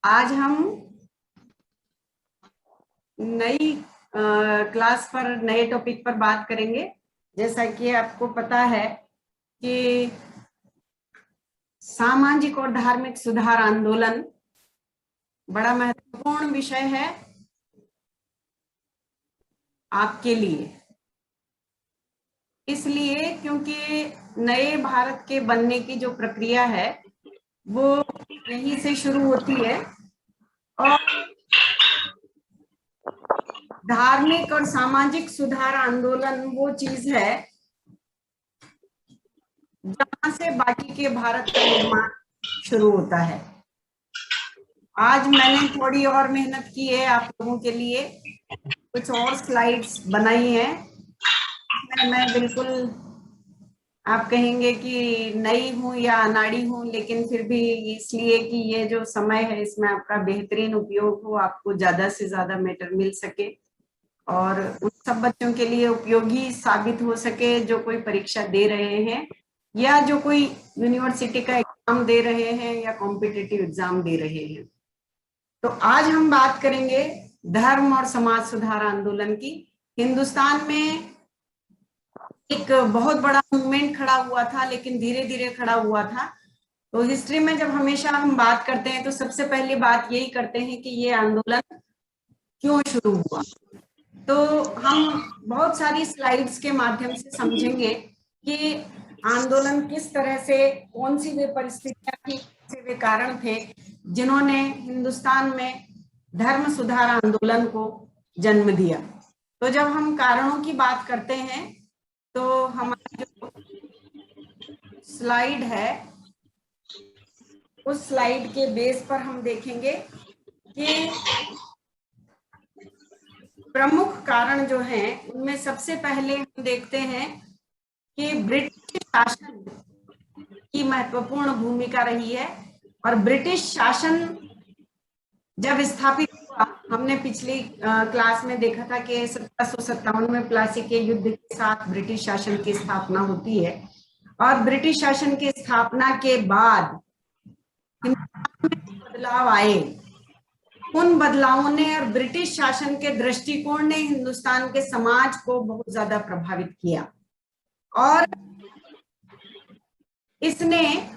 आज हम नई क्लास पर नए टॉपिक पर बात करेंगे। जैसा कि आपको पता है कि सामाजिक और धार्मिक सुधार आंदोलन बड़ा महत्वपूर्ण विषय है आपके लिए, इसलिए क्योंकि नए भारत के बनने की जो प्रक्रिया है वो यहीं से शुरू होती है और धार्मिक और सामाजिक सुधार आंदोलन वो चीज है जहां से बाकी के भारत का निर्माण शुरू होता है। आज मैंने थोड़ी और मेहनत की है, आप लोगों के लिए कुछ और स्लाइड्स बनाई हैं। मैं बिल्कुल, आप कहेंगे कि नई हूं या अनाड़ी हूं, लेकिन फिर भी इसलिए कि ये जो समय है इसमें आपका बेहतरीन उपयोग हो, आपको ज्यादा से ज्यादा मैटर मिल सके और उन सब बच्चों के लिए उपयोगी साबित हो सके जो कोई परीक्षा दे रहे हैं या जो कोई यूनिवर्सिटी का एग्जाम दे रहे हैं या कॉम्पिटिटिव एग्जाम दे रहे हैं। तो आज हम बात करेंगे धर्म और समाज सुधार आंदोलन की। हिंदुस्तान में एक बहुत बड़ा मूवमेंट खड़ा हुआ था, लेकिन धीरे धीरे खड़ा हुआ था। तो हिस्ट्री में जब हमेशा हम बात करते हैं तो सबसे पहले बात यही करते हैं कि ये आंदोलन क्यों शुरू हुआ। तो हम बहुत सारी स्लाइड्स के माध्यम से समझेंगे कि आंदोलन किस तरह से, कौन सी वे परिस्थितियां थी, से वे कारण थे जिन्होंने हिंदुस्तान में धर्म सुधार आंदोलन को जन्म दिया। तो जब हम कारणों की बात करते हैं तो हमारी जो स्लाइड है उस स्लाइड के बेस पर हम देखेंगे कि प्रमुख कारण जो हैं उनमें सबसे पहले हम देखते हैं कि ब्रिटिश शासन की महत्वपूर्ण भूमिका रही है। और ब्रिटिश शासन जब स्थापित हुआ, हमने पिछली क्लास में देखा था कि 1757 में प्लासी के युद्ध के साथ ब्रिटिश शासन की स्थापना होती है और ब्रिटिश शासन की स्थापना के बाद हिंदुस्तान में बदलाव आए, उन बदलावों ने और ब्रिटिश शासन के दृष्टिकोण ने हिंदुस्तान के समाज को बहुत ज्यादा प्रभावित किया। और इसने,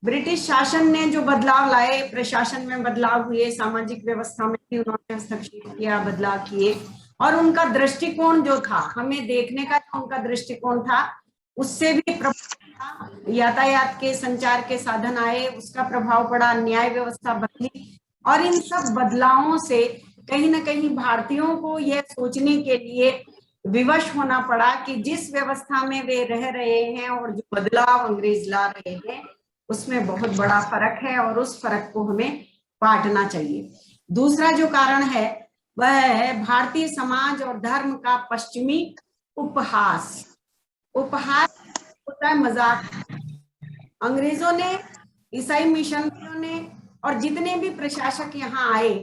ब्रिटिश शासन ने जो बदलाव लाए, प्रशासन में बदलाव हुए, सामाजिक व्यवस्था में भी उन्होंने हस्तक्षेप किया, बदलाव किए और उनका दृष्टिकोण जो था, हमें देखने का जो उनका दृष्टिकोण था उससे भी प्रभाव था। यातायात के, संचार के साधन आए, उसका प्रभाव पड़ा, न्याय व्यवस्था बदली और इन सब बदलावों से कहीं ना कहीं भारतीयों को यह सोचने के लिए विवश होना पड़ा कि जिस व्यवस्था में वे रह रहे हैं और जो बदलाव अंग्रेज ला रहे हैं उसमें बहुत बड़ा फर्क है और उस फर्क को हमें बांटना चाहिए। दूसरा जो कारण है वह है भारतीय समाज और धर्म का पश्चिमी उपहास। उपहास होता है मजाक। अंग्रेजों ने, ईसाई मिशनरियों ने और जितने भी प्रशासक यहाँ आए,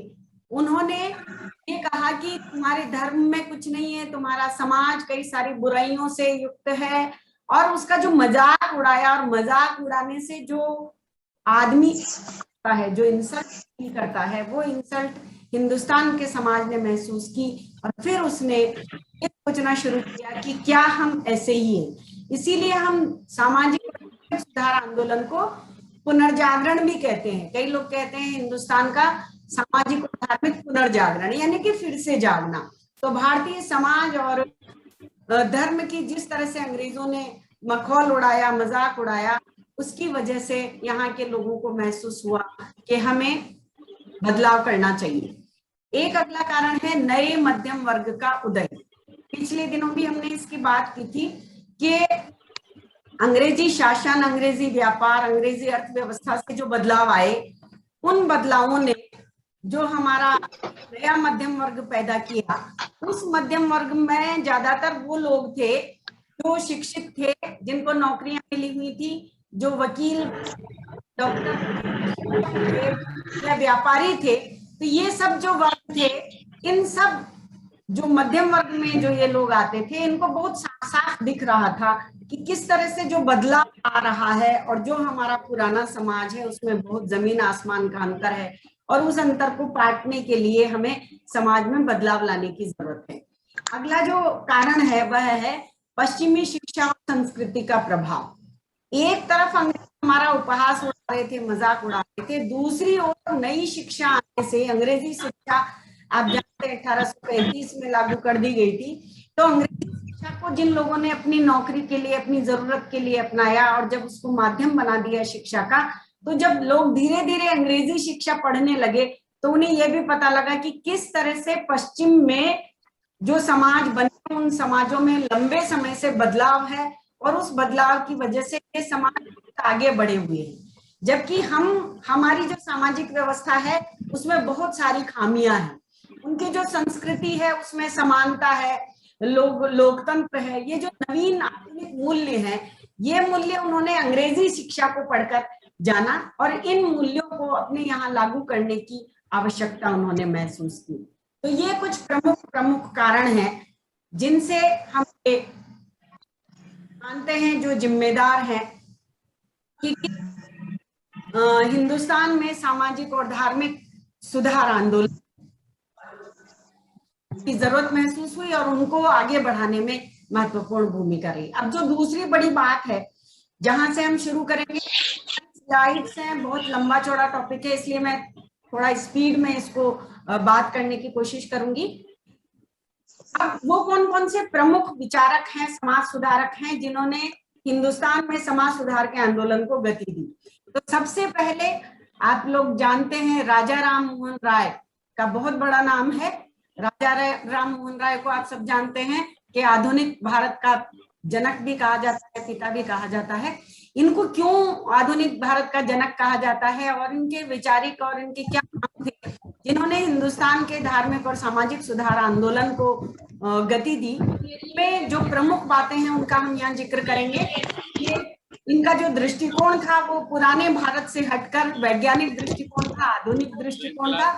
उन्होंने ये कहा कि तुम्हारे धर्म में कुछ नहीं है, तुम्हारा समाज कई सारी बुराइयों से युक्त है और उसका जो मजाक उड़ाया। और मजाक उड़ाने से जो आदमी है, जो इंसल्ट करता है, वो इंसल्ट हिंदुस्तान के समाज ने महसूस की और फिर उसने ये सोचना शुरू किया कि क्या हम ऐसे ही हैं। इसीलिए हम सामाजिक सुधार आंदोलन को पुनर्जागरण भी कहते हैं। कई लोग कहते हैं हिंदुस्तान का सामाजिक और धार्मिक पुनर्जागरण, यानी कि फिर से जागना। तो भारतीय समाज और धर्म की जिस तरह से अंग्रेजों ने मखौल उड़ाया, मजाक उड़ाया, उसकी वजह से यहाँ के लोगों को महसूस हुआ कि हमें बदलाव करना चाहिए। एक अगला कारण है नए मध्यम वर्ग का उदय। पिछले दिनों भी हमने इसकी बात की थी कि अंग्रेजी शासन, अंग्रेजी व्यापार, अंग्रेजी अर्थव्यवस्था से जो बदलाव आए, उन बदलावों ने जो हमारा नया मध्यम वर्ग पैदा किया, उस मध्यम वर्ग में ज्यादातर वो लोग थे जो शिक्षित थे, जिनको नौकरियां मिली हुई थी, जो वकील, डॉक्टर या व्यापारी थे। तो ये सब जो वर्ग थे, इन सब जो मध्यम वर्ग में जो ये लोग आते थे, इनको बहुत साफ दिख रहा था कि किस तरह से जो बदलाव आ रहा है और जो हमारा पुराना समाज है उसमें बहुत जमीन आसमान का अंतर है, और उस अंतर को पाटने के लिए हमें समाज में बदलाव लाने की जरूरत है। अगला जो कारण है वह है पश्चिमी शिक्षा और संस्कृति का प्रभाव। एक तरफ अंग्रेज हमारा उपहास उड़ा रहे थे, मजाक उड़ा रहे थे, दूसरी ओर नई शिक्षा आने से, अंग्रेजी शिक्षा आप जानते हैं 1835 में लागू कर दी गई थी, तो अंग्रेजी शिक्षा को जिन लोगों ने अपनी नौकरी के लिए, अपनी जरूरत के लिए अपनाया और जब उसको माध्यम बना दिया शिक्षा का, तो जब लोग धीरे धीरे अंग्रेजी शिक्षा पढ़ने लगे तो उन्हें यह भी पता लगा कि किस तरह से पश्चिम में जो समाज बने उन समाजों में लंबे समय से बदलाव है और उस बदलाव की वजह से ये समाज आगे बढ़े हुए हैं, जबकि हमारी जो सामाजिक व्यवस्था है उसमें बहुत सारी खामियां हैं। उनकी जो संस्कृति है उसमें समानता है, लोकतंत्र है, ये जो नवीन आधुनिक मूल्य हैं, ये मूल्य उन्होंने अंग्रेजी शिक्षा को पढ़कर जाना और इन मूल्यों को अपने यहाँ लागू करने की आवश्यकता उन्होंने महसूस की। तो ये कुछ प्रमुख कारण हैं जिनसे हम मानते हैं जो जिम्मेदार हैं कि हिंदुस्तान में सामाजिक और धार्मिक सुधार आंदोलन की जरूरत महसूस हुई और उनको आगे बढ़ाने में महत्वपूर्ण भूमिका रही। अब जो दूसरी बड़ी बात है जहां से हम शुरू करेंगे, स्लाइड्स हैं, बहुत लंबा चौड़ा टॉपिक है, इसलिए मैं थोड़ा स्पीड में इसको बात करने की कोशिश करूंगी। अब वो कौन कौन से प्रमुख विचारक हैं, समाज सुधारक हैं जिन्होंने हिंदुस्तान में समाज सुधार के आंदोलन को गति दी? तो सबसे पहले आप लोग जानते हैं राजा राम मोहन राय का बहुत बड़ा नाम है। राजा राम मोहन राय को आप सब जानते हैं कि आधुनिक भारत का जनक भी कहा जाता है, पिता भी कहा जाता है। इनको क्यों आधुनिक भारत का जनक कहा जाता है और इनके वैचारिक और इनके क्या काम थे जिन्होंने हिंदुस्तान के धार्मिक और सामाजिक सुधार आंदोलन को गति दी? में जो प्रमुख बातें हैं उनका हम यहाँ जिक्र करेंगे। ये इनका जो दृष्टिकोण था वो पुराने भारत से हटकर वैज्ञानिक दृष्टिकोण था, आधुनिक दृष्टिकोण था,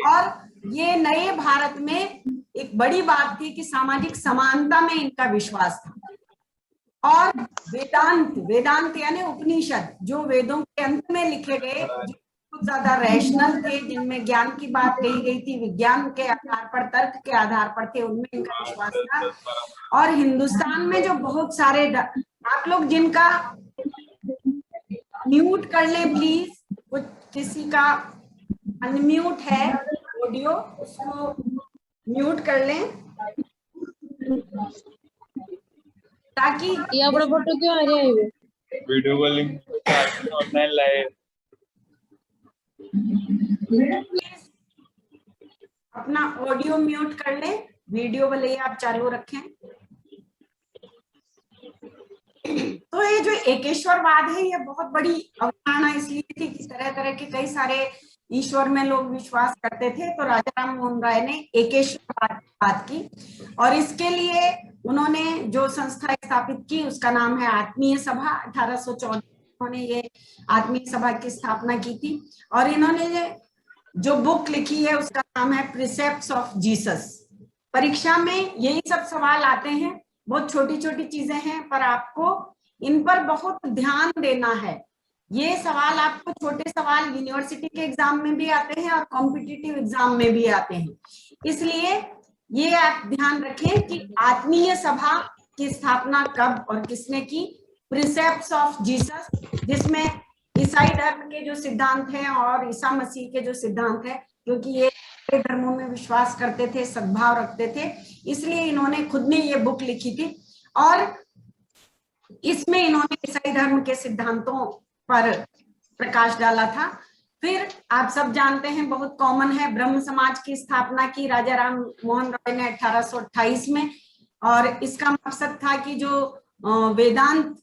और ये नए भारत में एक बड़ी बात थी कि सामाजिक समानता में इनका विश्वास था। और वेदांत यानी उपनिषद जो वेदों के अंत में लिखे गए, बहुत ज्यादा रैशनल थे, जिनमें ज्ञान की बात कही गई थी, विज्ञान के आधार पर, तर्क के आधार पर थे, उनमें इनका विश्वास था। और हिंदुस्तान में जो बहुत सारे, आप लोग जिनका म्यूट कर ले प्लीज, कुछ किसी का अनम्यूट है ऑडियो, उसको म्यूट कर लें ताकि ये अपना फोटो क्यों आ रहा है? Video calling online live. अपना ऑडियो म्यूट कर लें, वीडियो भले आप चालू रखें। तो ये जो एकेश्वरवाद है ये बहुत बड़ी अवधारणा इसलिए थी कि तरह तरह के कई सारे ईश्वर में लोग विश्वास करते थे, तो राजा राम मोहन राय ने एकेश्वरवाद की बात की और इसके लिए उन्होंने जो संस्था स्थापित की उसका नाम है आत्मीय सभा। 1814 उन्होंने ये आत्मीय सभा की स्थापना की थी और इन्होंने जो बुक लिखी है उसका नाम है प्रिसेप्ट्स ऑफ जीसस। परीक्षा में यही सब सवाल आते हैं, बहुत छोटी छोटी चीजें हैं पर आपको इन पर बहुत ध्यान देना है। ये सवाल आपको, छोटे सवाल यूनिवर्सिटी के एग्जाम में भी आते हैं और कॉम्पिटिटिव एग्जाम में भी आते हैं, इसलिए ये आप ध्यान रखें कि आत्मीय सभा की स्थापना कब और किसने की। प्रिसेप्ट्स ऑफ जीसस, जिसमें ईसाई धर्म के जो सिद्धांत हैं और ईसा मसीह के जो सिद्धांत है, क्योंकि ये धर्मों में विश्वास करते थे, सद्भाव रखते थे, इसलिए इन्होंने खुद ने ये बुक लिखी थी और इसमें इन्होंने ईसाई धर्म के सिद्धांतों पर प्रकाश डाला था। फिर आप सब जानते हैं, बहुत कॉमन है, ब्रह्म समाज की स्थापना की राजा राम मोहन राय ने 1828 में, और इसका मकसद था कि जो वेदांत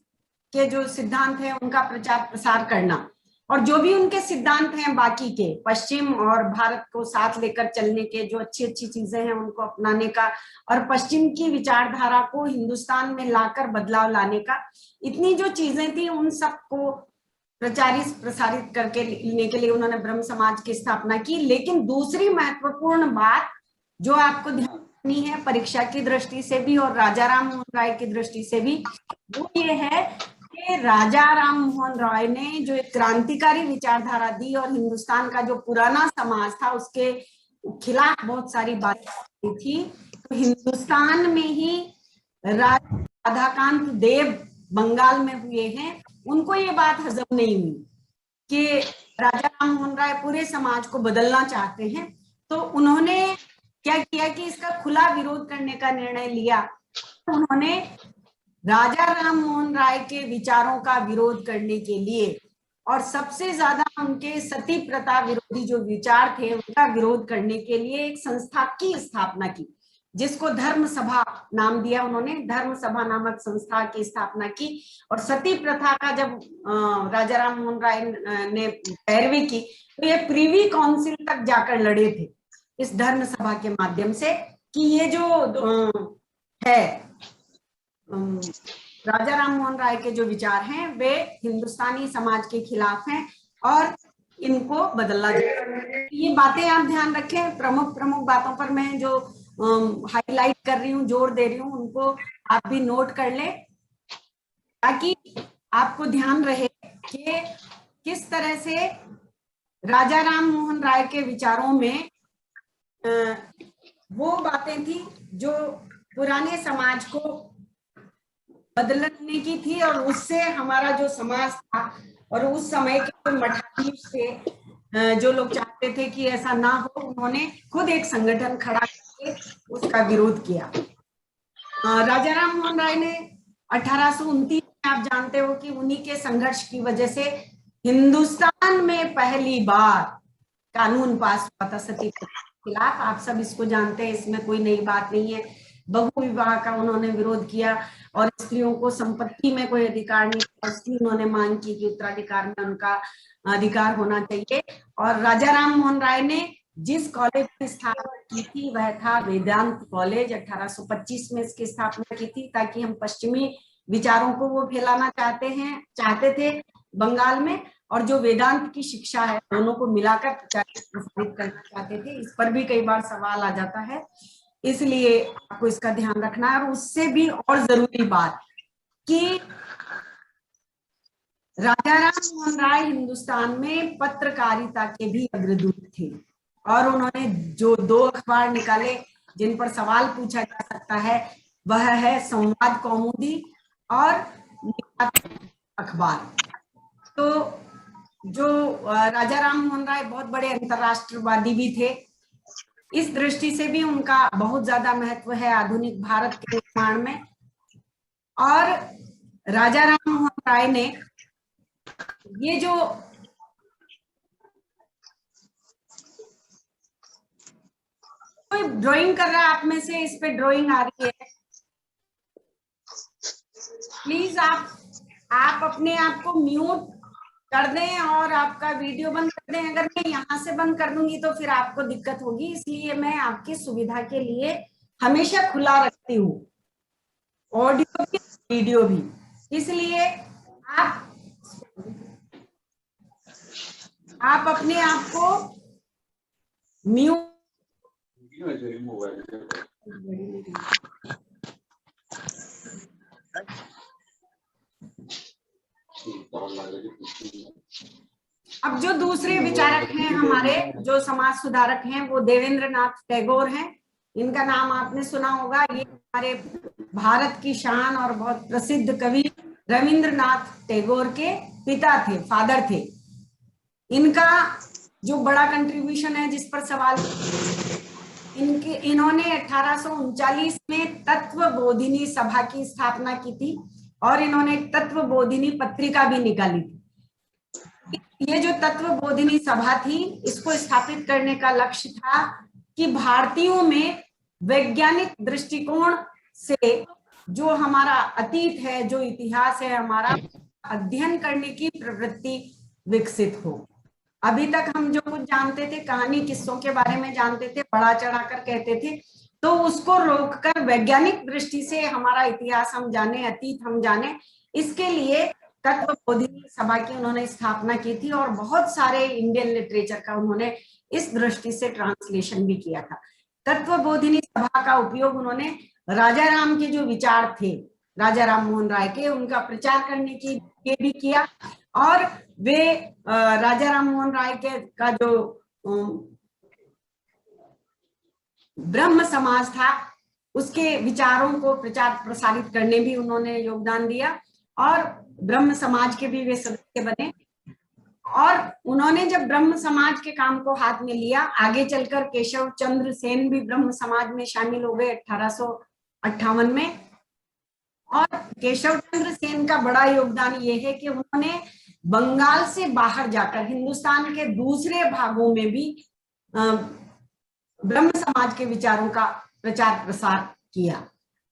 के जो सिद्धांत हैं उनका प्रचार प्रसार करना और जो भी उनके सिद्धांत हैं बाकी के पश्चिम और भारत को साथ लेकर चलने के, जो अच्छी अच्छी चीजें हैं उनको अपनाने का और पश्चिम की विचारधारा को हिंदुस्तान में लाकर बदलाव लाने का, इतनी जो चीजें थी उन सबको प्रचारित प्रसारित करके लेने के लिए उन्होंने ब्रह्म समाज की स्थापना की। लेकिन दूसरी महत्वपूर्ण बात जो आपको ध्यान करनी है परीक्षा की दृष्टि से भी और राजा राम मोहन राय की दृष्टि से भी, वो ये है कि राजा राम मोहन राय ने जो एक क्रांतिकारी विचारधारा दी और हिंदुस्तान का जो पुराना समाज था उसके खिलाफ बहुत सारी बातें की थी। तो हिंदुस्तान में ही राधाकांत देव बंगाल में हुए हैं, उनको ये बात हजम नहीं हुई कि राजा राम मोहन राय पूरे समाज को बदलना चाहते हैं। तो उन्होंने क्या किया कि इसका खुला विरोध करने का निर्णय लिया। उन्होंने राजा राम मोहन राय के विचारों का विरोध करने के लिए और सबसे ज्यादा उनके सती प्रथा विरोधी जो विचार थे उनका विरोध करने के लिए एक संस्था की स्थापना की, जिसको धर्म सभा नाम दिया उन्होंने। धर्म सभा नामक संस्था की स्थापना की और सती प्रथा का जब राजा राम मोहन राय ने पैरवी की तो ये प्रीवी काउंसिल तक जाकर लड़े थे इस धर्म सभा के माध्यम से कि ये जो है राजा राम मोहन राय के जो विचार हैं वे हिंदुस्तानी समाज के खिलाफ हैं और इनको बदलना चाहिए। ये बातें आप ध्यान रखें, प्रमुख प्रमुख बातों पर मैं जो हाईलाइट कर रही हूँ, जोर दे रही हूँ, उनको आप भी नोट कर लें ताकि आपको ध्यान रहे कि किस तरह से राजा राम मोहन राय के विचारों में वो बातें थी जो पुराने समाज को बदलने की थी और उससे हमारा जो समाज था और उस समय के मठाधीश थे जो लोग चाहते थे कि ऐसा ना हो, उन्होंने खुद एक संगठन खड़ा करके उसका विरोध किया। राजा राम मोहन राय ने 1829 में, आप जानते हो कि उन्हीं के संघर्ष की वजह से हिंदुस्तान में पहली बार कानून पास हुआ था सती के खिलाफ। आप सब इसको जानते हैं, इसमें कोई नई बात नहीं है। बहु विवाह का उन्होंने विरोध किया और स्त्रियों को संपत्ति में कोई अधिकार नहीं था, उसकी उन्होंने मांग की कि उत्तराधिकार में उनका अधिकार होना चाहिए। और राजा राम मोहन राय ने जिस कॉलेज की स्थापना की थी वह था वेदांत कॉलेज। 1825 में इसकी स्थापना की थी ताकि हम पश्चिमी विचारों को वो फैलाना चाहते थे बंगाल में, और जो वेदांत की शिक्षा है दोनों को मिलाकर प्रचारित करना चाहते थे। इस पर भी कई बार सवाल आ जाता है, इसलिए आपको इसका ध्यान रखना है। और उससे भी और जरूरी बात कि राजा राम मोहन राय हिंदुस्तान में पत्रकारिता के भी अग्रदूत थे और उन्होंने जो 2 अखबार निकाले जिन पर सवाल पूछा जा सकता है वह है संवाद कौमुदी और अखबार। तो जो राजा राम मोहन राय बहुत बड़े अंतरराष्ट्रवादी भी थे, इस दृष्टि से भी उनका बहुत ज्यादा महत्व है आधुनिक भारत के निर्माण में। और राजा राम मोहन राय ने ये जो कोई ड्राइंग कर रहा है आप में से, इस पे ड्राइंग आ रही है, प्लीज आप अपने आप को म्यूट कर दें और आपका वीडियो बंद कर दें। अगर मैं यहाँ से बंद कर दूंगी तो फिर आपको दिक्कत होगी, इसलिए मैं आपकी सुविधा के लिए हमेशा खुला रखती हूँ, ऑडियो भी वीडियो भी। इसलिए आप अपने आप को म्यूट अब जो दूसरे विचारक हैं हमारे, जो समाज सुधारक हैं, वो देवेंद्र नाथ टैगोर हैं। इनका नाम आपने सुना होगा। ये हमारे भारत की शान और बहुत प्रसिद्ध कवि रविंद्रनाथ टैगोर के पिता थे, फादर थे। इनका जो बड़ा कंट्रीब्यूशन है जिस पर सवाल, इन्होंने 1839 में तत्व बोधिनी सभा की स्थापना की थी और इन्होंने तत्व बोधिनी पत्रिका भी निकाली थी। ये जो तत्व बोधिनी सभा थी, इसको स्थापित करने का लक्ष्य था कि भारतीयों में वैज्ञानिक दृष्टिकोण से जो हमारा अतीत है, जो इतिहास है हमारा, अध्ययन करने की प्रवृत्ति विकसित हो। अभी तक हम जो कुछ जानते थे, कहानी किस्सों के बारे में जानते थे, बढ़ा चढ़ाकर कहते थे, तो उसको रोककर वैज्ञानिक दृष्टि से हमारा इतिहास हम जाने, अतीत हम जाने, इसके लिए तत्व बोधिनी सभा की उन्होंने स्थापना की थी और बहुत सारे इंडियन लिटरेचर का उन्होंने इस दृष्टि से ट्रांसलेशन भी किया था। तत्वबोधिनी सभा का उपयोग उन्होंने राजा राम के जो विचार थे, राजा राम मोहन राय के, उनका प्रचार करने के भी किया। और वे राजा राम मोहन राय के का जो ब्रह्म समाज था उसके विचारों को प्रचार प्रसारित करने भी उन्होंने योगदान दिया, और ब्रह्म समाज के भी वे सदस्य बने। और उन्होंने जब ब्रह्म समाज के काम को हाथ में लिया, आगे चलकर केशव चंद्र सेन भी ब्रह्म समाज में शामिल हो गए 1858 में। और केशव चंद्र सेन का बड़ा योगदान ये है कि उन्होंने बंगाल से बाहर जाकर हिंदुस्तान के दूसरे भागों में भी ब्रह्म समाज के विचारों का प्रचार प्रसार किया।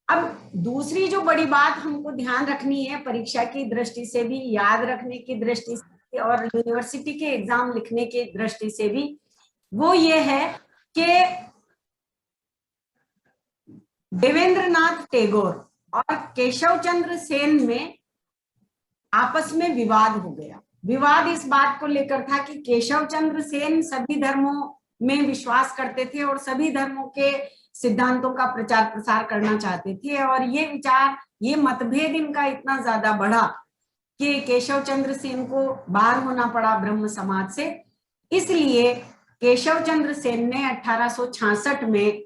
अब दूसरी जो बड़ी बात हमको ध्यान रखनी है, परीक्षा की दृष्टि से भी, याद रखने की दृष्टि से और यूनिवर्सिटी के एग्जाम लिखने की दृष्टि से भी, वो ये है कि देवेंद्रनाथ टैगोर और केशव चंद्र सेन में आपस में विवाद हो गया। विवाद इस बात को लेकर था कि केशव चंद्र सेन सभी धर्मों में विश्वास करते थे और सभी धर्मों के सिद्धांतों का प्रचार प्रसार करना चाहते थे, और ये विचार, ये मतभेद इनका इतना ज्यादा बढ़ा कि केशव चंद्र सेन को बाहर होना पड़ा ब्रह्म समाज से। इसलिए केशव चंद्र सेन ने 1866 में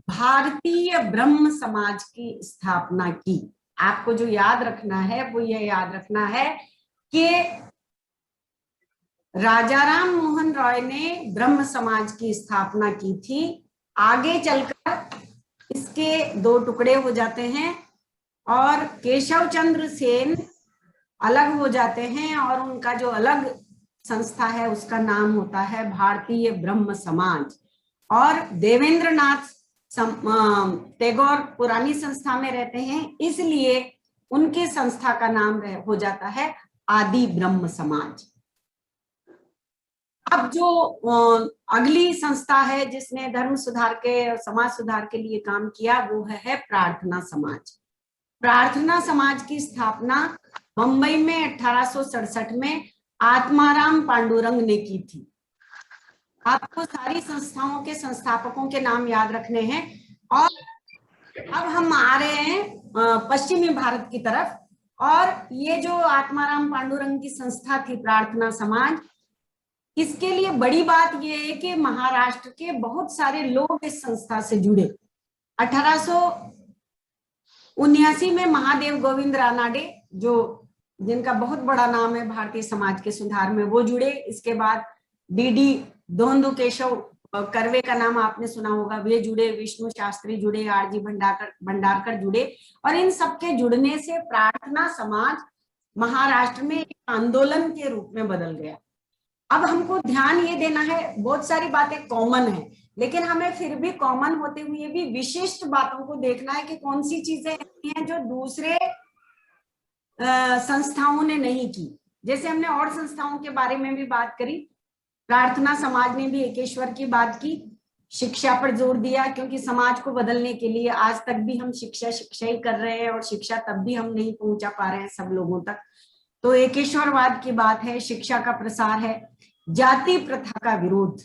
भारतीय ब्रह्म समाज की स्थापना की। आपको जो याद रखना है वो ये याद रखना है कि राजा राम मोहन रॉय ने ब्रह्म समाज की स्थापना की थी। आगे चलकर इसके दो टुकड़े हो जाते हैं और केशव चंद्र सेन अलग हो जाते हैं, और उनका जो अलग संस्था है उसका नाम होता है भारतीय ब्रह्म समाज। और देवेंद्रनाथ टैगोर पुरानी संस्था में रहते हैं, इसलिए उनकी संस्था का नाम हो जाता है आदि ब्रह्म समाज। अब जो अगली संस्था है जिसने धर्म सुधार के, समाज सुधार के लिए काम किया, वो है प्रार्थना समाज। प्रार्थना समाज की स्थापना मुंबई में 1867 में आत्माराम पांडुरंग ने की थी। आपको सारी संस्थाओं के संस्थापकों के नाम याद रखने हैं। और अब हम आ रहे हैं पश्चिमी भारत की तरफ, और ये जो आत्माराम पांडुरंग की संस्था थी प्रार्थना समाज, इसके लिए बड़ी बात यह है कि महाराष्ट्र के बहुत सारे लोग इस संस्था से जुड़े। 1879 में महादेव गोविंद रानाडे, जो जिनका बहुत बड़ा नाम है भारतीय समाज के सुधार में, वो जुड़े। इसके बाद डीडी दोंदू केशव कर्वे का नाम आपने सुना होगा, वे जुड़े। विष्णु शास्त्री जुड़े, आरजी भंडारकर जुड़े। और इन सबके जुड़ने से प्रार्थना समाज महाराष्ट्र में एक आंदोलन के रूप में बदल गया। अब हमको ध्यान ये देना है, बहुत सारी बातें कॉमन है, लेकिन हमें फिर भी कॉमन होते हुए भी विशिष्ट बातों को देखना है कि कौन सी चीजें ऐसी हैं जो दूसरे संस्थाओं ने नहीं की। जैसे हमने और संस्थाओं के बारे में भी बात करी, प्रार्थना समाज ने भी एकेश्वर की बात की, शिक्षा पर जोर दिया, क्योंकि समाज को बदलने के लिए आज तक भी हम शिक्षा ही कर रहे हैं, और शिक्षा तब भी हम नहीं पहुंचा पा रहे हैं सब लोगों तक। तो एकेश्वरवाद की बात है, शिक्षा का प्रसार है, जाति प्रथा का विरोध।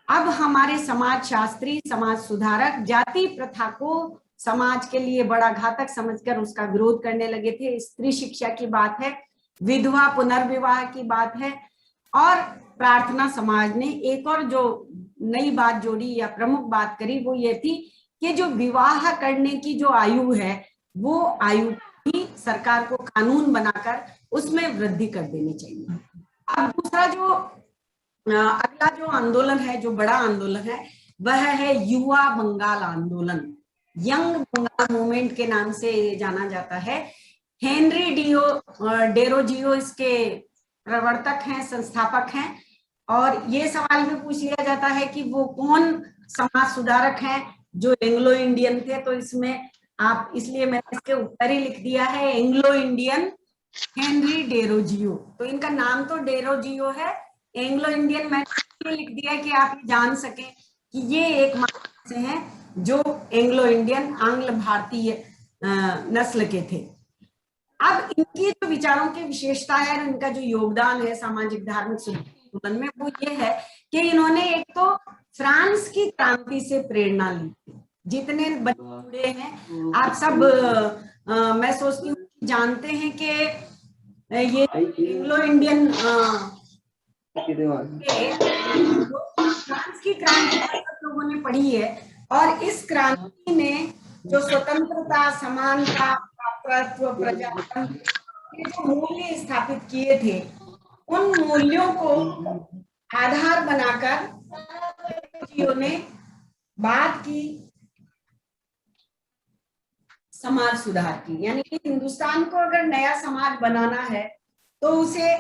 अब हमारे समाज शास्त्री, समाज सुधारक जाति प्रथा को समाज के लिए बड़ा घातक समझकर उसका विरोध करने लगे थे। स्त्री शिक्षा की बात है, विधवा पुनर्विवाह की बात है। और प्रार्थना समाज ने एक और जो नई बात जोड़ी या प्रमुख बात करी, वो ये थी कि जो विवाह करने की जो आयु है, वो आयु भी सरकार को कानून बनाकर उसमें वृद्धि कर देनी चाहिए। अब दूसरा जो अगला जो आंदोलन है, जो बड़ा आंदोलन है, वह है युवा बंगाल आंदोलन। यंग बंगाल मूवमेंट के नाम से जाना जाता है। हेनरी डेरोजियो इसके प्रवर्तक हैं, संस्थापक हैं। और ये सवाल भी पूछ लिया जाता है कि वो कौन समाज सुधारक हैं जो एंग्लो इंडियन थे, तो इसमें आप, इसलिए मैंने इसके उत्तर ही लिख दिया है एंग्लो इंडियन हेनरी डेरोजियो। तो इनका नाम तो डेरोजियो है, एंग्लो इंडियन मैंने लिख दिया कि आप जान सकें कि ये एक से हैं जो एंग्लो इंडियन, आंग्ल भारतीय नस्ल के थे। अब इनकी जो विचारों की विशेषता है और इनका जो योगदान है सामाजिक धार्मिक आंदोलन में, वो ये है कि इन्होंने एक तो फ्रांस की क्रांति से प्रेरणा ली थी। जितने बच्चे जुड़े हैं आप सब मैं सोचती हूँ कि जानते हैं कि ये एंग्लो इंडियन फ्रांस की क्रांति सब लोगों ने पढ़ी है, और इस क्रांति ने जो स्वतंत्रता, समानता, प्रातत्व, प्रजातंत्र, ये जो मूल्य स्थापित किए थे, उन मूल्यों को आधार बनाकर ने बात की समाज सुधार की। यानी कि हिंदुस्तान को अगर नया समाज बनाना है तो उसे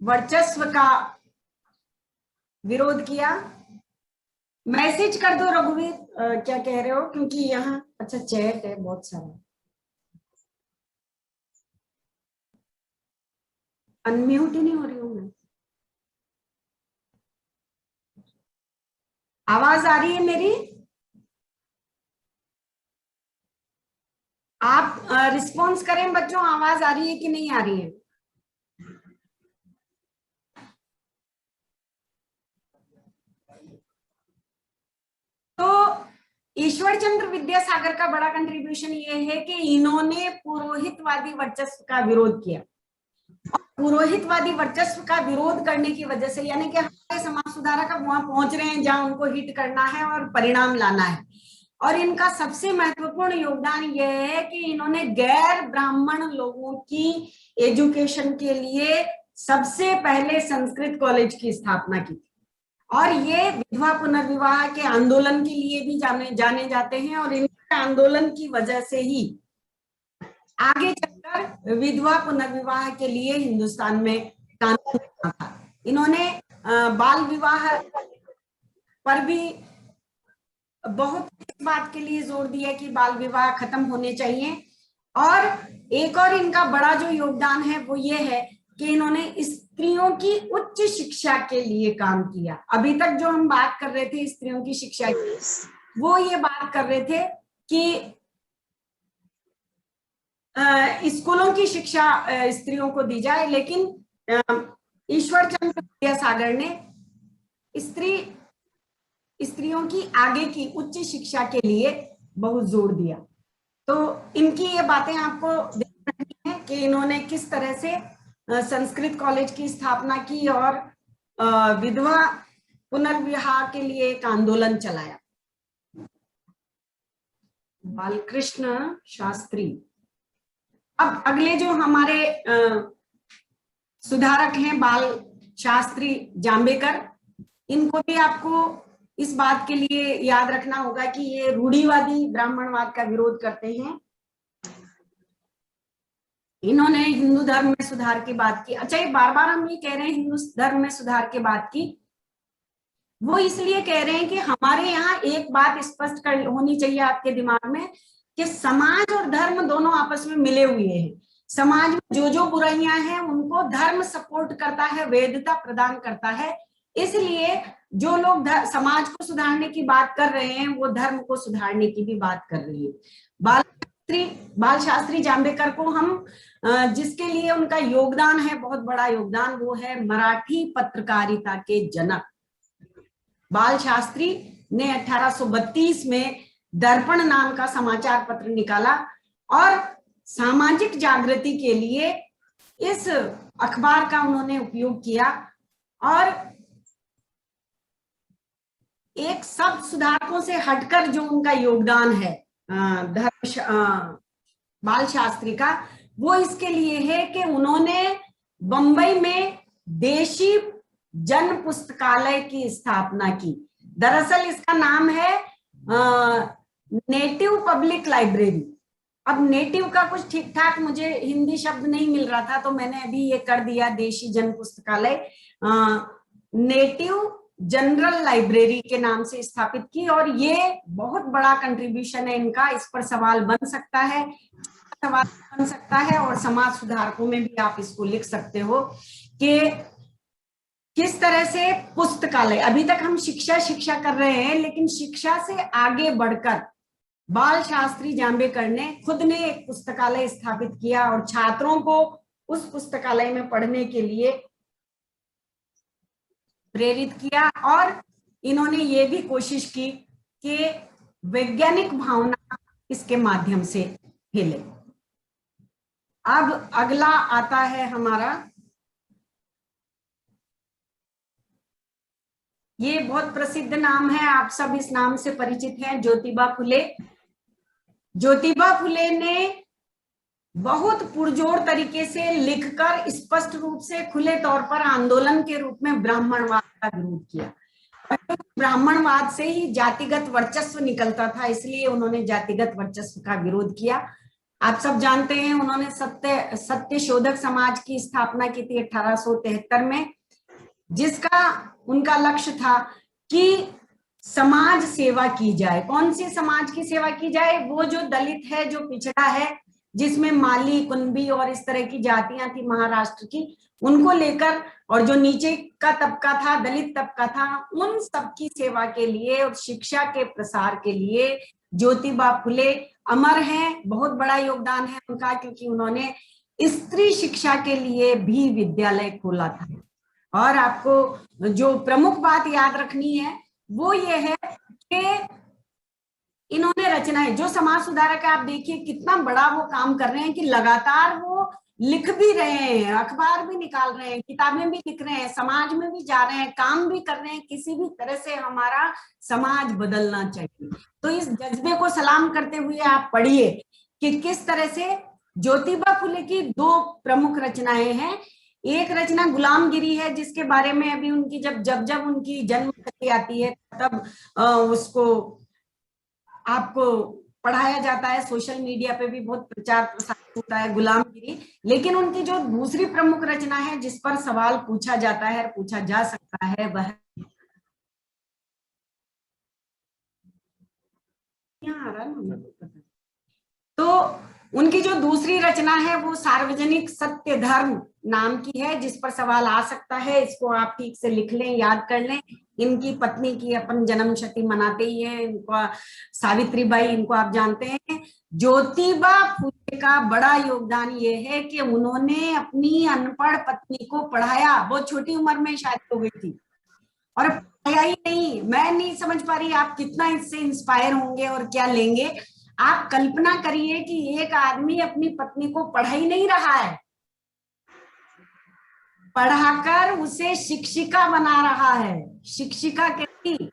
वर्चस्व का विरोध किया। मैसेज कर दो रघुवीर, क्या कह रहे हो, क्योंकि यहाँ अच्छा चैट है बहुत सारा। अनम्यूट ही नहीं हो रही हूँ मैं। आवाज आ रही है मेरी? आप रिस्पॉन्स करें बच्चों, आवाज आ रही है कि नहीं आ रही है? तो ईश्वर चंद्र विद्यासागर का बड़ा कंट्रीब्यूशन ये है कि इन्होंने पुरोहितवादी वर्चस्व का विरोध किया। पुरोहितवादी वर्चस्व का विरोध करने की वजह से, यानी कि हमारे समाज सुधारक अब वहां पहुंच रहे हैं जहां उनको हिट करना है और परिणाम लाना है। और इनका सबसे महत्वपूर्ण योगदान यह है कि इन्होंने गैर ब्राह्मण लोगों की एजुकेशन के लिए सबसे पहले संस्कृत कॉलेज की स्थापना की थी। और ये विधवा पुनर्विवाह के आंदोलन के लिए भी जाने जाते हैं, और इनके आंदोलन की वजह से ही आगे चलकर विधवा पुनर्विवाह के लिए हिंदुस्तान में कानून बना था। इन्होंने बाल विवाह पर भी बहुत इस बात के लिए जोर दिया कि बाल विवाह खत्म होने चाहिए। और एक और इनका बड़ा जो योगदान है वो ये है कि इन्होंने स्त्रियों की उच्च शिक्षा के लिए काम किया। अभी तक जो हम बात कर रहे थे स्त्रियों की शिक्षा की, वो ये बात कर रहे थे कि स्कूलों की शिक्षा स्त्रियों को दी जाए, लेकिन ईश्वर चंद्र विद्यासागर ने स्त्री स्त्रियों की आगे की उच्च शिक्षा के लिए बहुत जोर दिया। तो इनकी ये बातें आपको ध्यान रखनी है कि इन्होंने किस तरह से संस्कृत कॉलेज की स्थापना की और विधवा पुनर्विवाह के लिए एक आंदोलन चलाया। बालकृष्ण शास्त्री। अब अगले जो हमारे सुधारक हैं बाल शास्त्री जांबेकर, इनको भी आपको इस बात के लिए याद रखना होगा कि ये रूढ़िवादी ब्राह्मणवाद का विरोध करते हैं। इन्होंने हिंदू धर्म में सुधार की बात की। अच्छा, ये बार बार हम ये कह रहे हैं हिंदू धर्म में सुधार की बात की, वो इसलिए कह रहे हैं कि हमारे यहाँ एक बात स्पष्ट होनी चाहिए आपके दिमाग में कि समाज और धर्म दोनों आपस में मिले हुए हैं। समाज में जो बुराइयां हैं उनको धर्म सपोर्ट करता है, वैधता प्रदान करता है। इसलिए जो लोग समाज को सुधारने की बात कर रहे हैं वो धर्म को सुधारने की भी बात कर रही है। बाल शास्त्री जांबेकर को हम जिसके लिए उनका योगदान है, बहुत बड़ा योगदान, वो है मराठी पत्रकारिता के जनक। बाल शास्त्री ने 1832 में दर्पण नाम का समाचार पत्र निकाला और सामाजिक जागृति के लिए इस अखबार का उन्होंने उपयोग किया। और एक सब सुधारकों से हटकर जो उनका योगदान है बाल शास्त्री का, वो इसके लिए है कि उन्होंने बंबई में देशी जन पुस्तकालय की स्थापना की। दरअसल इसका नाम है नेटिव पब्लिक लाइब्रेरी। अब नेटिव का कुछ ठीक ठाक मुझे हिंदी शब्द नहीं मिल रहा था तो मैंने अभी ये कर दिया, देशी जन पुस्तकालय, नेटिव जनरल लाइब्रेरी के नाम से स्थापित की। और ये बहुत बड़ा कंट्रीब्यूशन है इनका। इस पर सवाल बन सकता है, और समाज सुधारकों में भी आप इसको लिख सकते हो कि किस तरह से पुस्तकालय, अभी तक हम शिक्षा कर रहे हैं, लेकिन शिक्षा से आगे बढ़कर बाल शास्त्री जांबेकर ने खुद ने एक पुस्तकालय स्थापित किया और छात्रों को उस पुस्तकालय में पढ़ने के लिए प्रेरित किया। और इन्होंने ये भी कोशिश की कि वैज्ञानिक भावना इसके माध्यम से फैले। अब अगला आता है हमारा, ये बहुत प्रसिद्ध नाम है, आप सब इस नाम से परिचित हैं, ज्योतिबा फुले। ज्योतिबा फुले ने बहुत पुरजोर तरीके से लिखकर स्पष्ट रूप से खुले तौर पर आंदोलन के रूप में ब्राह्मणवाद का विरोध किया। ब्राह्मणवाद से ही जातिगत वर्चस्व निकलता था, इसलिए उन्होंने जातिगत वर्चस्व का विरोध किया। आप सब जानते हैं उन्होंने सत्य शोधक समाज की स्थापना की थी 1873 में, जिसका उनका लक्ष्य था कि समाज सेवा की जाए। कौन सी समाज की सेवा की जाए? वो जो दलित है, जो पिछड़ा है, जिसमें माली, कुंभी और इस तरह की जातियां थी महाराष्ट्र की, उनको लेकर, और जो नीचे का तबका था, दलित तबका था, उन सबकी सेवा के लिए और शिक्षा के प्रसार के लिए ज्योतिबा फुले अमर हैं। बहुत बड़ा योगदान है उनका, क्योंकि उन्होंने स्त्री शिक्षा के लिए भी विद्यालय खोला था। और आपको जो प्रमुख बात याद रखनी है वो ये है कि इन्होंने रचनाएं, जो समाज सुधारक है, आप देखिए कितना बड़ा वो काम कर रहे हैं कि लगातार वो लिख भी रहे हैं, अखबार भी निकाल रहे हैं, किताबें भी लिख रहे हैं, समाज में भी जा रहे हैं, काम भी कर रहे हैं, किसी भी तरह से हमारा समाज बदलना चाहिए। तो इस जज्बे को सलाम करते हुए आप पढ़िए कि किस तरह से ज्योतिबा फुले की दो प्रमुख रचनाएं हैं। एक रचना गुलामगिरी है, जिसके बारे में अभी उनकी जब उनकी जन्मतिथि आती है तब उसको आपको पढ़ाया जाता है, सोशल मीडिया पे भी बहुत प्रचार प्रसार होता है गुलामगिरी। लेकिन उनकी जो दूसरी प्रमुख रचना है जिस पर सवाल पूछा जाता है और पूछा जा सकता है, वह यहाँ आ रहा है। तो उनकी जो दूसरी रचना है वो सार्वजनिक सत्य धर्म नाम की है, जिस पर सवाल आ सकता है। इसको आप ठीक से लिख लें, याद कर लें। इनकी पत्नी की अपन जन्मशती मनाते ही है, इनका सावित्रीबाई, इनको आप जानते हैं। ज्योतिबा फुले का बड़ा योगदान ये है कि उन्होंने अपनी अनपढ़ पत्नी को पढ़ाया। बहुत छोटी उम्र में शादी हो गई थी और पढ़ाया पढ़ाया ही नहीं। मैं नहीं समझ पा रही आप कितना इससे इंस्पायर होंगे और क्या लेंगे। आप कल्पना करिए कि एक आदमी अपनी पत्नी को पढ़ा ही नहीं रहा है, पढ़ाकर उसे शिक्षिका बना रहा है। शिक्षिका कैसी?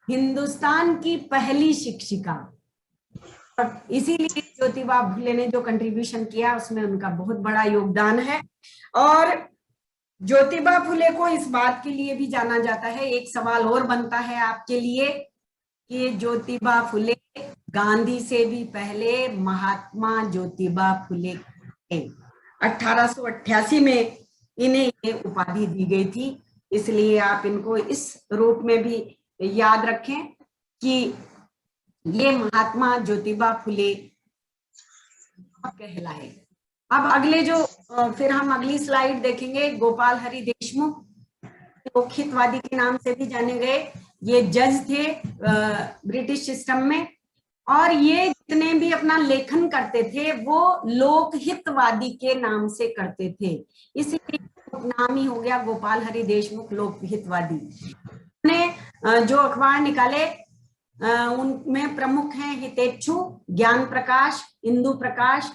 हिंदुस्तान की पहली शिक्षिका। और इसीलिए ज्योतिबा फुले ने जो कंट्रीब्यूशन किया उसमें उनका बहुत बड़ा योगदान है। और ज्योतिबा फुले को इस बात के लिए भी जाना जाता है। एक सवाल और बनता है आपके लिए कि ज्योतिबा फुले गांधी से भी पहले महात्मा ज्योतिबा फुले थे। 1888 में इन्हें ये उपाधि दी गई थी। इसलिए आप इनको इस रूप में भी याद रखें कि ये महात्मा ज्योतिबा फुले कहलाए। अब अगले जो फिर हम अगली स्लाइड देखेंगे। गोपाल हरि देशमुख लोकहितवादी के नाम से भी जाने गए। ये जज थे ब्रिटिश सिस्टम में, और ये जितने भी अपना लेखन करते थे वो लोकहितवादी के नाम से करते थे, इसीलिए नाम ही हो गया गोपाल हरि देशमुख लोकहितवादी। उन्होंने जो अखबार निकाले उनमें प्रमुख हैं हितेच्छु, ज्ञान प्रकाश, इंदु प्रकाश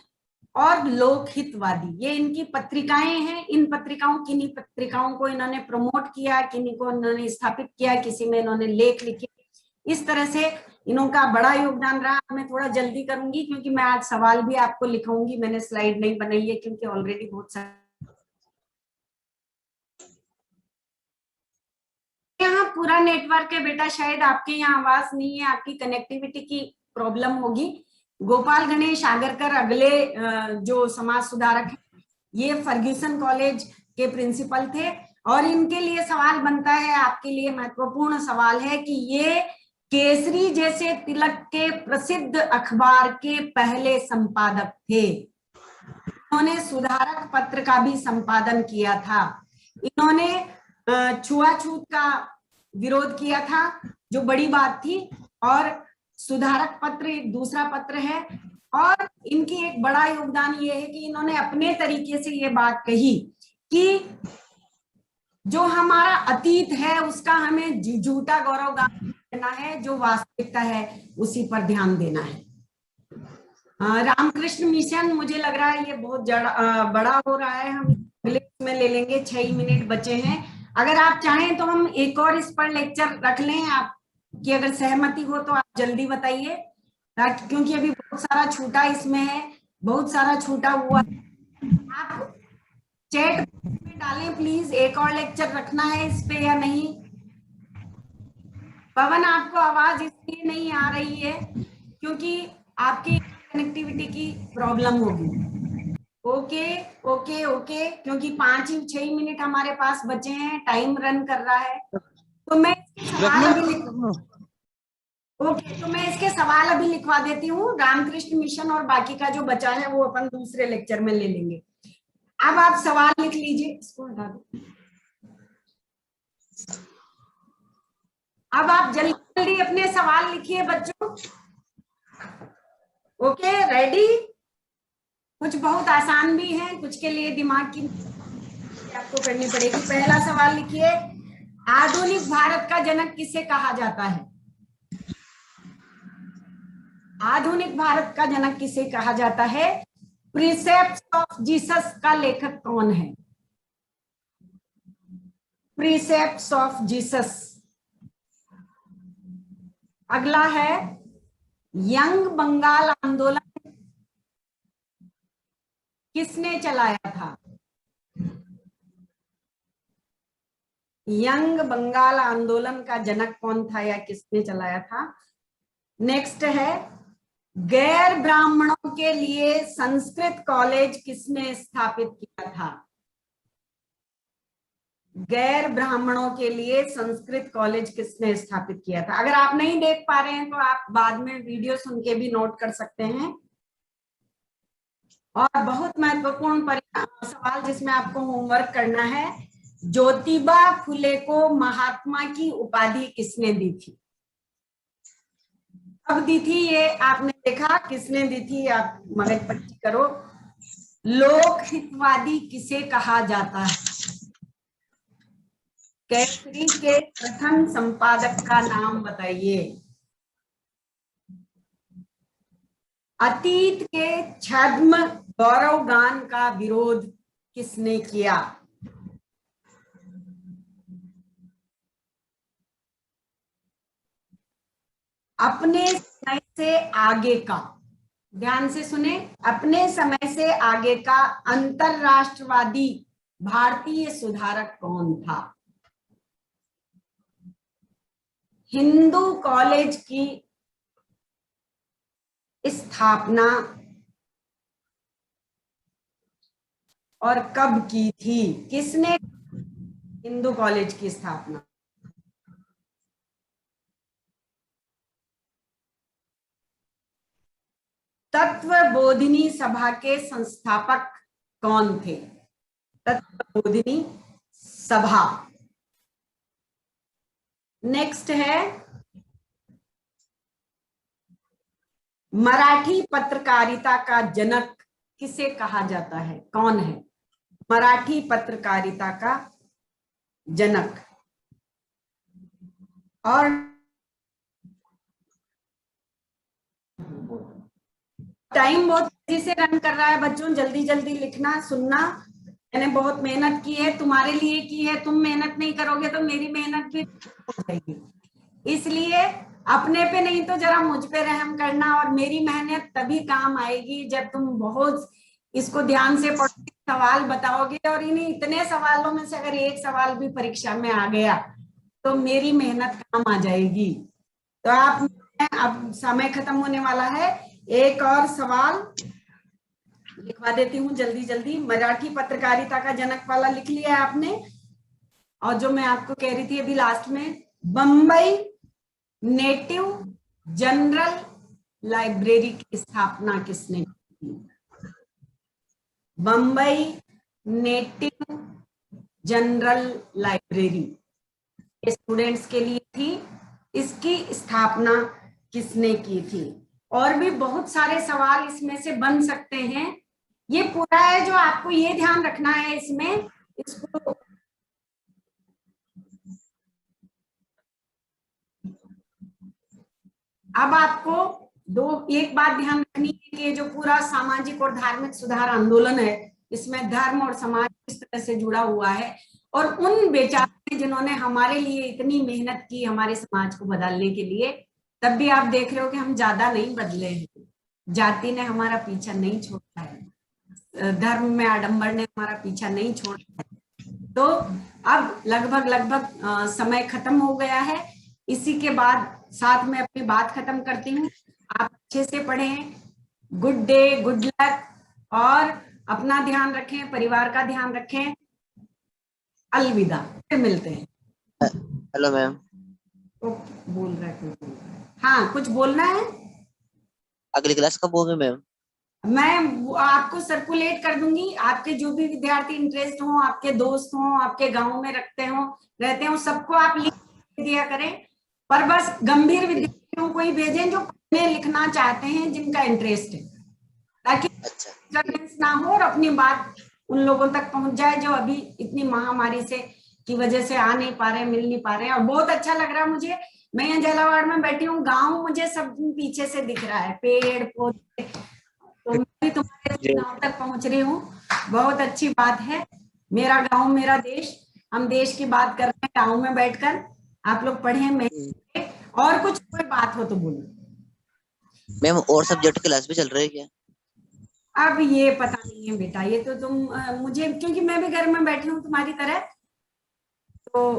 और लोकहितवादी। ये इनकी पत्रिकाएं हैं। इन पत्रिकाओं, किन्हीं पत्रिकाओं को इन्होंने प्रमोट किया, किन्हीं को इन्होंने स्थापित किया, किसी में इन्होंने लेख लिखे। इस तरह से इनका बड़ा योगदान रहा। मैं थोड़ा जल्दी करूंगी क्योंकि मैं आज सवाल भी आपको लिखाऊंगी। मैंने स्लाइड नहीं बनाई है क्योंकि ऑलरेडी बहुत सारे यहाँ पूरा नेटवर्क है बेटा। शायद आपके यहाँ आवाज नहीं है, आपकी कनेक्टिविटी की प्रॉब्लम होगी। गोपाल गणेश आगरकर अगले जो समाज सुधारक हैं, ये फर्ग्यूसन कॉलेज के प्रिंसिपल थे। और इनके लिए सवाल बनता है, आपके लिए महत्वपूर्ण सवाल है कि ये केसरी जैसे तिलक के प्रसिद्ध अखबार के पहले संपादक थे। इन्होंने सुधारक पत्र का भी संपादन किया था। इन्होंने छुआछूत का विरोध किया था, जो बड़ी बात थी। और सुधारक पत्र एक दूसरा पत्र है। और इनकी एक बड़ा योगदान ये है कि इन्होंने अपने तरीके से ये बात कही कि जो हमारा अतीत है उसका हमें झूठा गौरवगान करना है, जो वास्तविकता है उसी पर ध्यान देना है। रामकृष्ण मिशन, मुझे लग रहा है ये बहुत बड़ा हो रहा है, हम अगले में ले लेंगे। 6 मिनट बचे हैं। अगर आप चाहें तो हम एक और इस पर लेक्चर रख लें। आपकी अगर सहमति हो तो आप जल्दी बताइए, क्योंकि अभी बहुत सारा छूटा इसमें है, बहुत सारा छूटा हुआ है। आप चैट में डालें प्लीज, एक और लेक्चर रखना है इस पे या नहीं। पवन, आपको आवाज इसलिए नहीं आ रही है क्योंकि आपकी कनेक्टिविटी की प्रॉब्लम होगी। ओके ओके ओके, क्योंकि 5-6 मिनट हमारे पास बचे हैं, टाइम रन कर रहा है। तो मैं इसके सवाल अभी लिखवा देती हूँ। रामकृष्ण मिशन और बाकी का जो बचा है वो अपन दूसरे लेक्चर में ले लेंगे। अब आप सवाल लिख लीजिए, इसको हटा दो। अब आप जल्दी जल्दी अपने सवाल लिखिए बच्चों। Okay, ready? कुछ बहुत आसान भी है, कुछ के लिए दिमाग की आपको करनी पड़ेगी। पहला सवाल लिखिए, आधुनिक भारत का जनक किसे कहा जाता है? आधुनिक भारत का जनक किसे कहा जाता है? प्रीसेप्ट्स ऑफ जीसस का लेखक कौन है? Precepts of Jesus. अगला है, यंग बंगाल आंदोलन किसने चलाया था? यंग बंगाल आंदोलन का जनक कौन था या किसने चलाया था? नेक्स्ट है, गैर ब्राह्मणों के लिए संस्कृत कॉलेज किसने स्थापित किया था? गैर ब्राह्मणों के लिए संस्कृत कॉलेज किसने स्थापित किया था? अगर आप नहीं देख पा रहे हैं तो आप बाद में वीडियो सुन के भी नोट कर सकते हैं। और बहुत महत्वपूर्ण सवाल जिसमें आपको होमवर्क करना है, ज्योतिबा फुले को महात्मा की उपाधि किसने दी थी? कब दी थी ये आपने देखा, किसने दी थी? आप मगज पट्टी करो। लोक हितवादी किसे कहा जाता है? केसरी के प्रथम संपादक का नाम बताइए। अतीत के छद्म गौरव गान का विरोध किसने किया? अपने समय से आगे का, ध्यान से सुने, अपने समय से आगे का अंतरराष्ट्रवादी भारतीय सुधारक कौन था? हिंदू कॉलेज की स्थापना और कब की थी? किसने हिंदू कॉलेज की स्थापना? तत्वबोधिनी सभा के संस्थापक कौन थे? तत्वबोधिनी सभा। नेक्स्ट है, मराठी पत्रकारिता का जनक किसे कहा जाता है? कौन है मराठी पत्रकारिता का जनक? और टाइम बहुत तेजी से रन कर रहा है बच्चों, जल्दी जल्दी लिखना, सुनना। मैंने बहुत मेहनत की है, तुम्हारे लिए की है, तुम मेहनत नहीं करोगे तो मेरी मेहनत भी हो जाएगी। इसलिए अपने पे नहीं तो जरा मुझ पे रहम करना, और मेरी मेहनत तभी काम आएगी जब तुम बहुत इसको ध्यान से पढ़ोगे, सवाल बताओगे, और इन्हीं इतने सवालों में से अगर एक सवाल भी परीक्षा में आ गया तो मेरी मेहनत काम आ जाएगी। तो आप, अब समय खत्म होने वाला है, एक और सवाल लिखवा देती हूँ जल्दी जल्दी। मराठी पत्रकारिता का जनक वाला लिख लिया आपने, और जो मैं आपको कह रही थी अभी लास्ट में, बंबई नेटिव जनरल लाइब्रेरी की स्थापना किसने की? Bombay native general library students के लिए थी, इसकी स्थापना किसने की थी? और भी बहुत सारे सवाल इसमें से बन सकते हैं। ये पूरा है, जो आपको ये ध्यान रखना है इसमें, इसको अब आपको एक बात ध्यान रखनी है कि ये जो पूरा सामाजिक और धार्मिक सुधार आंदोलन है, इसमें धर्म और समाज किस तरह से जुड़ा हुआ है, और उन बेचारे जिन्होंने हमारे लिए इतनी मेहनत की हमारे समाज को बदलने के लिए, तब भी आप देख रहे हो कि हम ज्यादा नहीं बदले हैं। जाति ने हमारा पीछा नहीं छोड़ा है, धर्म में आडंबर ने हमारा पीछा नहीं छोड़ा है। तो अब लगभग समय खत्म हो गया है। इसी के बाद साथ में अपनी बात खत्म करती हूँ। आप अच्छे से पढ़ें, गुड डे, गुड लक, और अपना ध्यान रखें, परिवार का ध्यान रखें। अलविदा, फिर मिलते हैं। Hello ma'am. बोल रहा है कोई, बोल रहा है। हाँ, कुछ बोलना है? अगली क्लास कब होगी मैम? मैं आपको सर्कुलेट कर दूंगी, आपके जो भी विद्यार्थी इंटरेस्ट हो, आपके दोस्त हो, आपके गांव में रहते हो, सबको आप लिख दिया करें। पर बस गंभीर विद्यार्थियों को ही भेजें जो पढ़ने लिखना चाहते हैं, जिनका इंटरेस्ट है, ताकि डिस्टर्बेंस ना हो और अपनी बात उन लोगों तक पहुंच जाए जो अभी इतनी महामारी से की वजह से आ नहीं पा रहे, मिल नहीं पा रहे। और बहुत अच्छा लग रहा है मुझे, मैं यहाँ झालावाड़ में बैठी हूँ, गाँव मुझे सब पीछे से दिख रहा है, पेड़ पौधे, तो मैं भी तुम्हारे गाँव तक पहुंच रही हूँ। बहुत अच्छी बात है। मेरा गाँव मेरा देश, हम देश की बात कर रहे हैं गाँव में बैठकर। आप लोग पढ़े, मैं और कुछ कोई बात हो तो बोलो। मैम और सब्जेक्ट क्लास भी चल रही है क्या? अब ये पता नहीं है बेटा, ये तो तुम मुझे, क्योंकि मैं भी घर में बैठी हूँ तुम्हारी तरह, तो